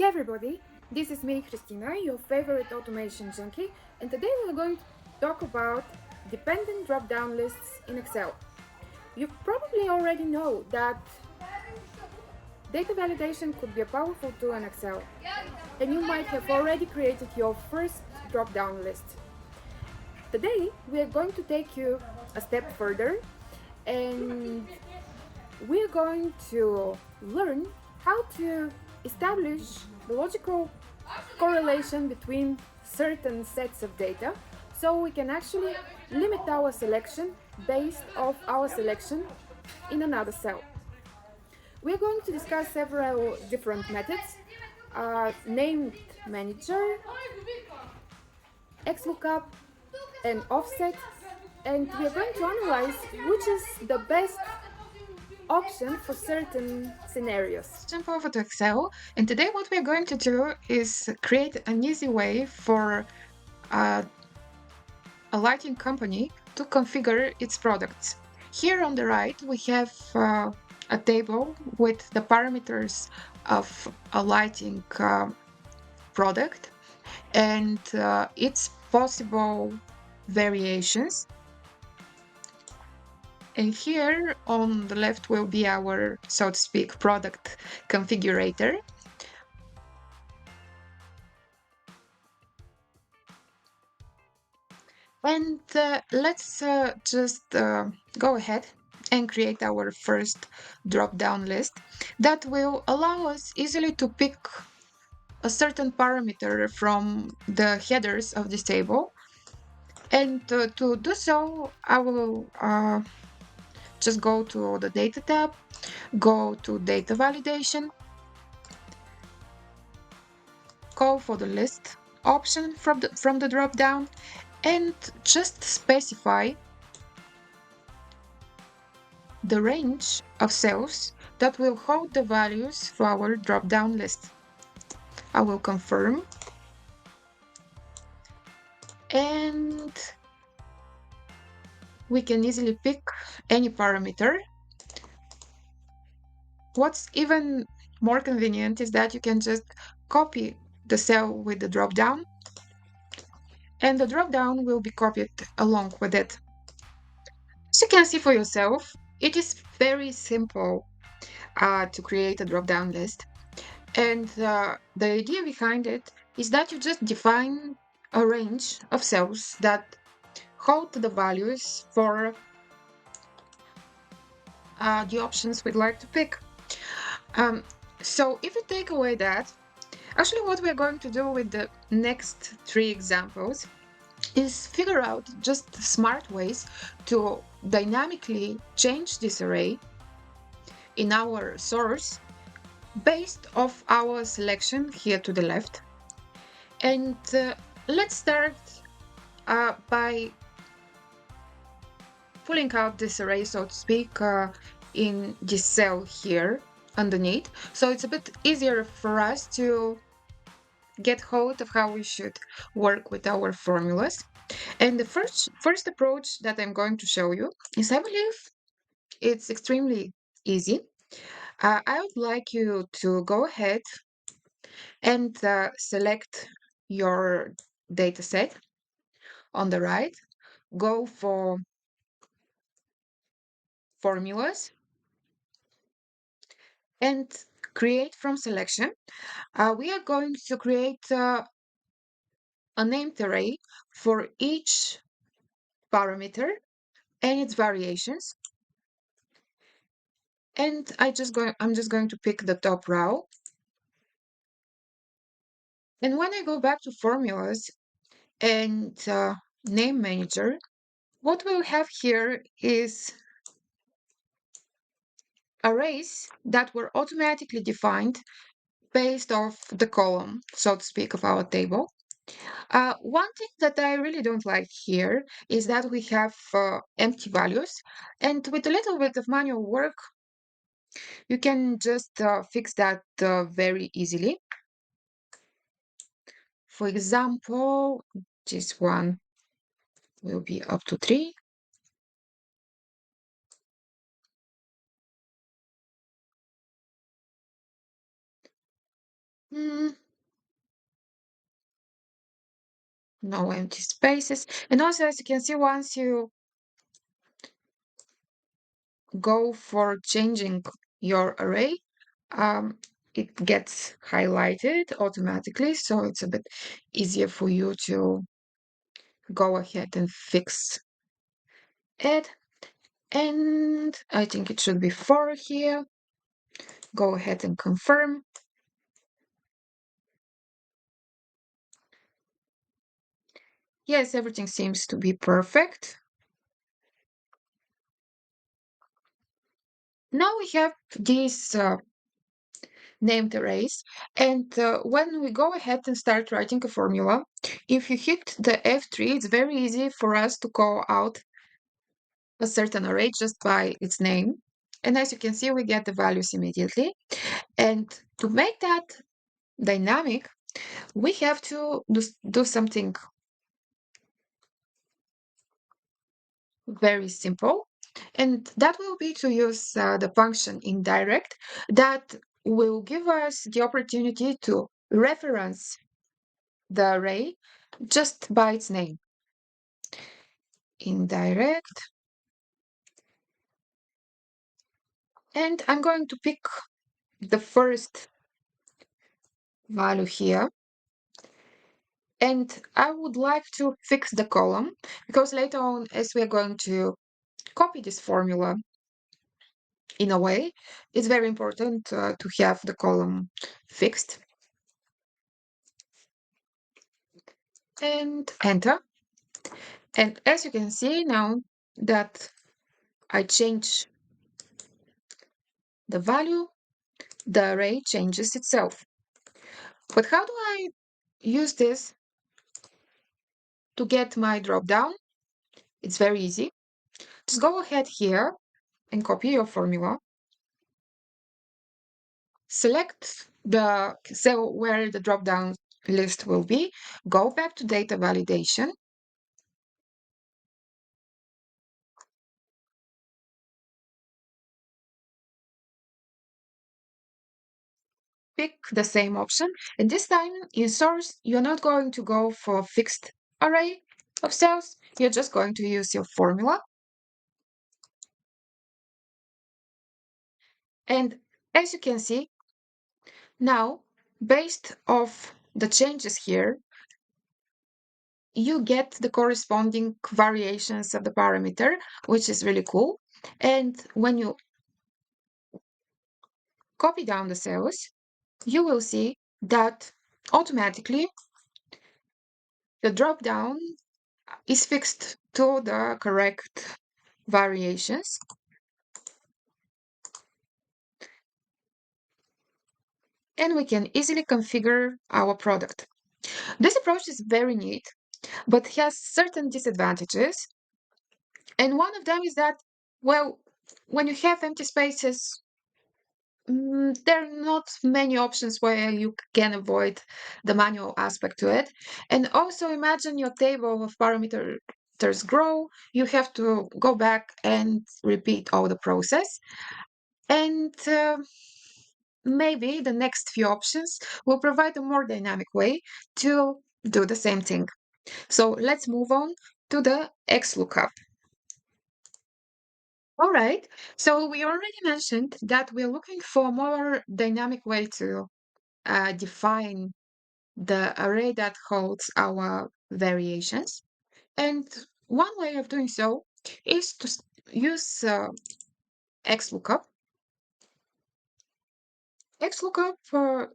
Hey everybody, this is me, Christina, your favorite automation junkie, and today we're going to talk about dependent drop-down lists in Excel. You probably already know that data validation could be a powerful tool in Excel, and you might have already created your first drop-down list. Today we are going to take you a step further, and we're going to learn how to establish the logical correlation between certain sets of data so we can actually limit our selection based off our selection in another cell. We're going to discuss several different methods, named manager, XLOOKUP, and offset, and we're going to analyze which is the best option for certain scenarios. Let's jump over to Excel. And today what we're going to do is create an easy way for uh, a lighting company to configure its products. Here on the right, we have a table with the parameters of a lighting product and its possible variations. And here on the left will be our, so to speak, product configurator. And let's just go ahead and create our first drop-down list that will allow us easily to pick a certain parameter from the headers of this table. And to do so, I will just go to the Data tab, go to Data Validation, go for the List option from the drop-down, and just specify the range of cells that will hold the values for our drop-down list. I will confirm, and we can easily pick any parameter. What's even more convenient is that you can just copy the cell with the drop-down, and the drop-down will be copied along with it. As you can see for yourself, it is very simple to create a drop-down list. And the idea behind it is that you just define a range of cells that hold the values for the options we'd like to pick. Um, so if you take away that, actually what we're going to do with the next three examples is figure out just smart ways to dynamically change this array in our source based off our selection here to the left. And let's start by pulling out this array, so to speak, in this cell here underneath. So it's a bit easier for us to get hold of how we should work with our formulas. And the first approach that I'm going to show you is, I believe, it's extremely easy. I would like you to go ahead and select your data set on the right, go for formulas, and create from selection. We are going to create a named array for each parameter and its variations. And I'm just going to pick the top row. And when I go back to formulas and name manager, what we'll have here is arrays that were automatically defined based off the column, so to speak, of our table. One thing that I really don't like here is that we have empty values, and with a little bit of manual work, you can just fix that very easily. For example, this one will be up to 3. Mm, no empty spaces. And also, as you can see, once you go for changing your array, um, it gets highlighted automatically, so it's a bit easier for you to go ahead and fix it. And I think it should be 4 here. Go ahead and confirm. Yes, everything seems to be perfect. Now we have these named arrays, and when we go ahead and start writing a formula, if you hit the F3, it's very easy for us to call out a certain array just by its name. And as you can see, we get the values immediately. And to make that dynamic, we have to do something very simple. And that will be to use the function INDIRECT that will give us the opportunity to reference the array just by its name. INDIRECT. And I'm going to pick the first value here. And I would like to fix the column because later on, as we're going to copy this formula in a way, it's very important to have the column fixed. And enter. And as you can see now that I change the value, the array changes itself. But how do I use this to get my dropdown? It's very easy. Just go ahead here and copy your formula. Select the cell where the dropdown list will be. Go back to data validation. Pick the same option. And this time in source, you're not going to go for a fixed array of cells. You're just going to use your formula. And as you can see, now, based off the changes here, you get the corresponding variations of the parameter, which is really cool. And when you copy down the cells, you will see that automatically the dropdown is fixed to the correct variations. And we can easily configure our product. This approach is very neat, but has certain disadvantages. And one of them is that, well, when you have empty spaces, there are not many options where you can avoid the manual aspect to it. And also imagine your table of parameters grow, you have to go back and repeat all the process. And maybe the next few options will provide a more dynamic way to do the same thing. So let's move on to the XLOOKUP. All right, so we already mentioned that we're looking for a more dynamic way to define the array that holds our variations. And one way of doing so is to use XLOOKUP. XLOOKUP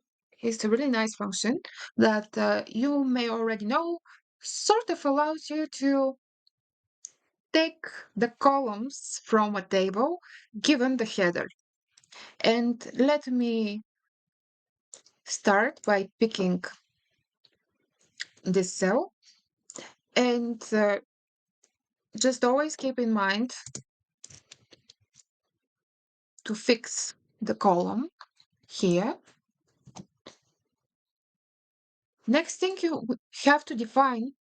is a really nice function that you may already know, sort of allows you to take the columns from a table given the header. And let me start by picking this cell. And just always keep in mind to fix the column here. Next thing, you have to define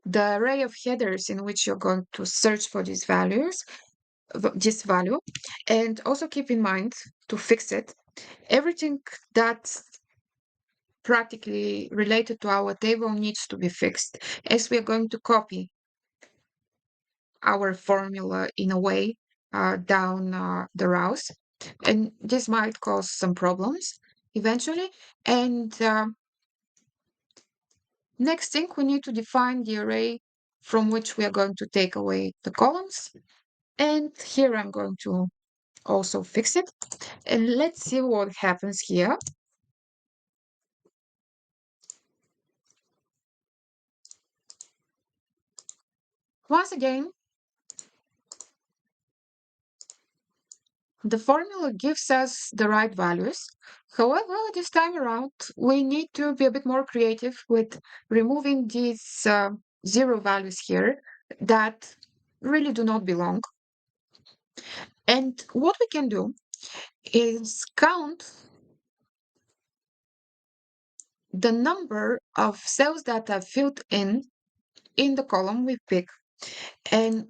the array of headers in which you're going to search for these values, this value, and also keep in mind to fix it everything that's practically related to our table needs to be fixed, as we are going to copy our formula in a way down the rows. And this might cause some problems eventually. And next thing, we need to define the array from which we are going to take away the columns. And here I'm going to also fix it. And let's see what happens here. Once again, the formula gives us the right values. However, this time around, we need to be a bit more creative with removing these zero values here that really do not belong. And what we can do is count the number of cells that are filled in the column we pick, and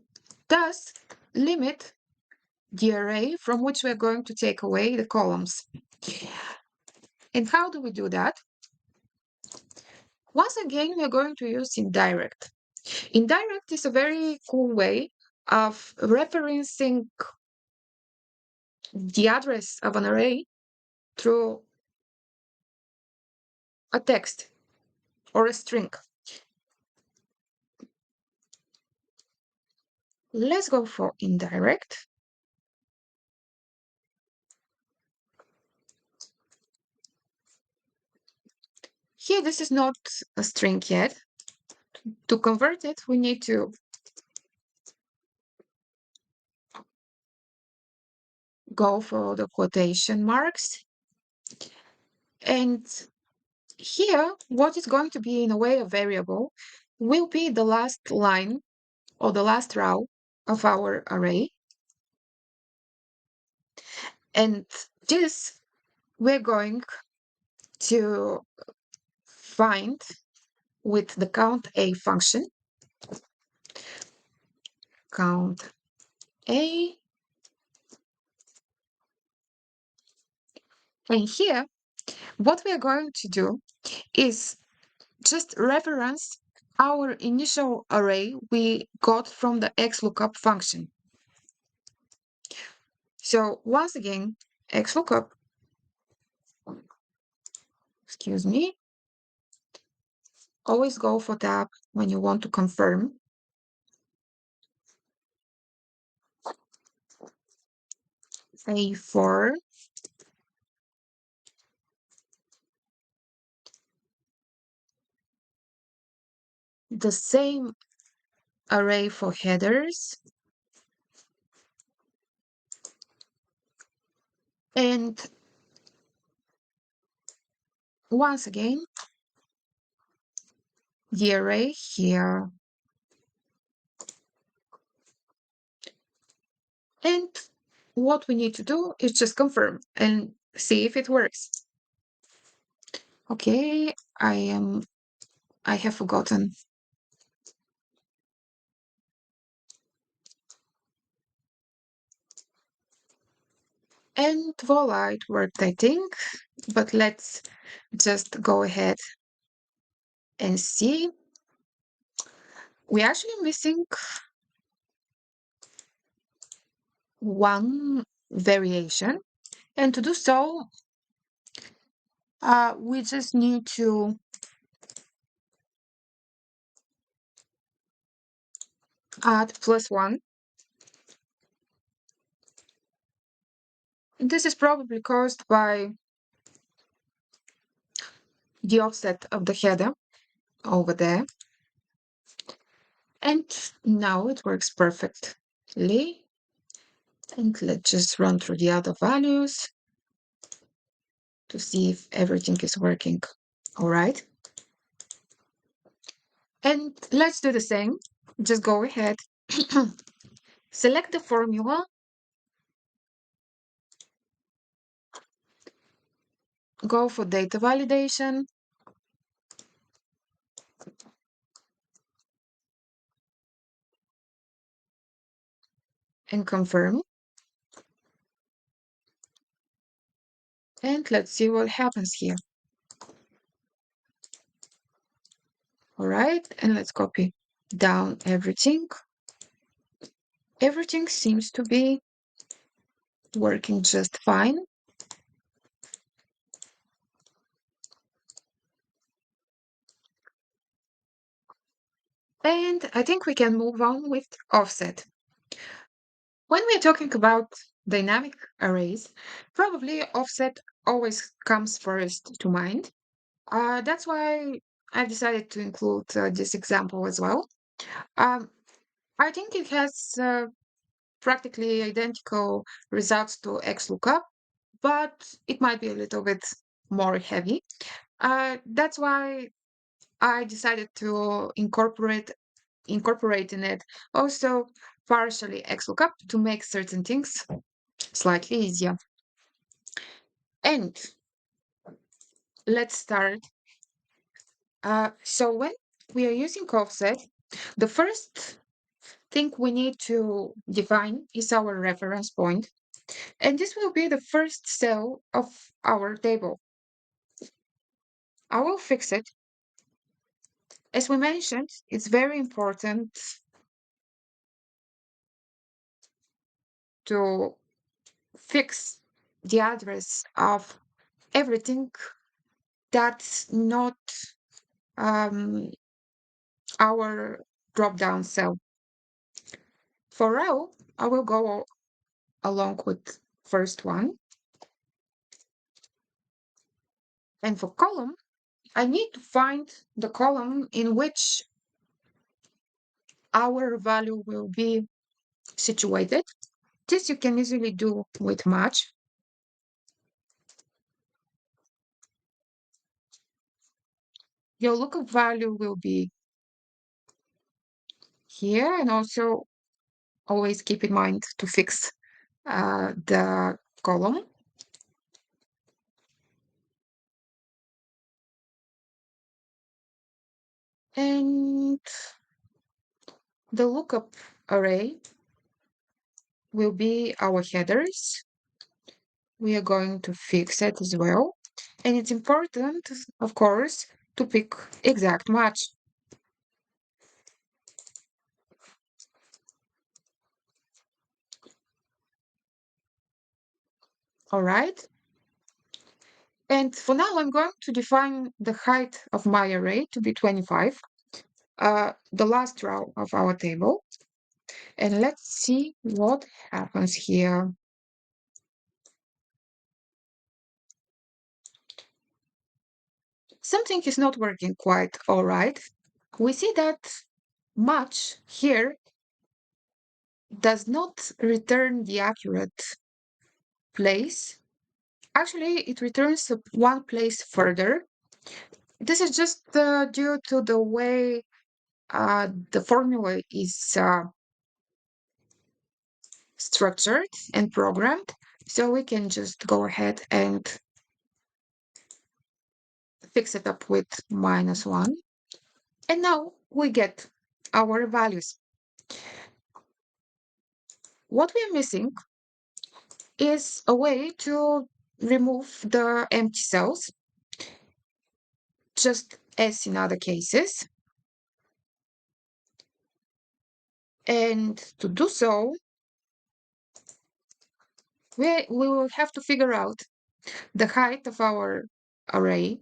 thus limit the array from which we're going to take away the columns. And how do we do that? Once again, we're going to use indirect. Indirect is a very cool way of referencing the address of an array through a text or a string. Let's go for indirect. Here, this is not a string yet. To convert it, we need to go for the quotation marks. And here, what is going to be in a way a variable will be the last line or the last row of our array. And this we're going to find with the count a function. Count a. And here, what we are going to do is just reference our initial array we got from the XLOOKUP function. So once again, XLOOKUP, excuse me, always go for tab when you want to confirm. A for the same array for headers. And once again, the array here. And what we need to do is just confirm and see if it works. Okay, I have forgotten. And voila, it worked, I think. But let's just go ahead and see. We're actually missing one variation. And to do so, we just need to add +1. This is probably caused by the offset of the header over there. And now it works perfectly. And let's just run through the other values to see if everything is working all right. And let's do the same. Just go ahead, select the formula, go for data validation, and confirm. And let's see what happens here. All right, and let's copy down everything. Everything seems to be working just fine. And I think we can move on with offset. When we're talking about dynamic arrays, probably offset always comes first to mind. That's why I've decided to include this example as well. Um, I think it has practically identical results to XLOOKUP, but it might be a little bit more heavy. That's why I decided to incorporate in it also partially XLOOKUP to make certain things slightly easier. And let's start. So when we are using offset, the first thing we need to define is our reference point, and this will be the first cell of our table. I will fix it. As we mentioned, it's very important to fix the address of everything that's not our drop-down cell. For row, I will go along with first one. And for column, I need to find the column in which our value will be situated. This you can easily do with match. Your lookup value will be here, and also always keep in mind to fix the column. And the lookup array will be our headers. We are going to fix it as well. And it's important, of course, to pick exact match. All right. And for now, I'm going to define the height of my array to be 25, the last row of our table. And let's see what happens here. Something is not working quite all right. We see that match here does not return the accurate place. Actually, it returns one place further. This is just due to the way the formula is structured and programmed. So we can just go ahead and fix it up with -1. And now we get our values. What we are missing is a way to remove the empty cells, just as in other cases. And to do so, we will have to figure out the height of our array.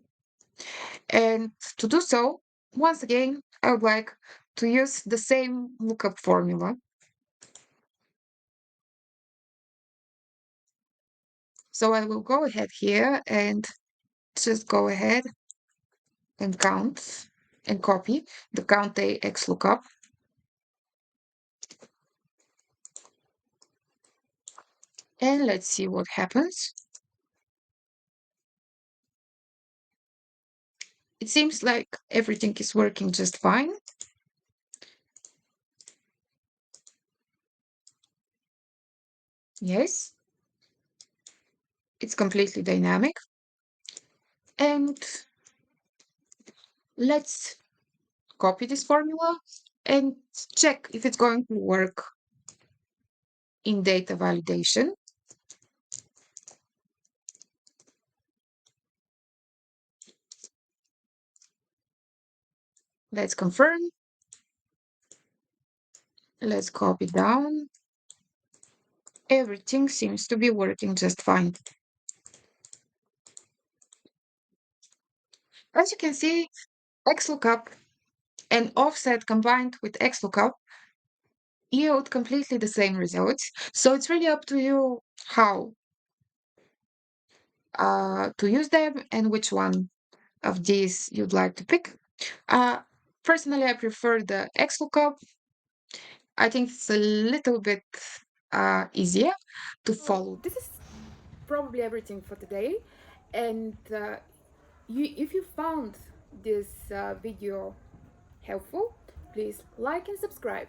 And to do so, once again, I would like to use the same lookup formula. So I will go ahead here and just go ahead and count and copy the count a XLOOKUP. And let's see what happens. It seems like everything is working just fine. Yes, it's completely dynamic. And let's copy this formula and check if it's going to work in data validation. Let's confirm. Let's copy down. Everything seems to be working just fine. As you can see, XLOOKUP and offset combined with XLOOKUP yield completely the same results. So it's really up to you how to use them and which one of these you'd like to pick. Uh, Personally, I prefer the XLOOKUP. I think it's a little bit easier to So follow. this is probably everything for today. And if you found this video helpful, please like and subscribe.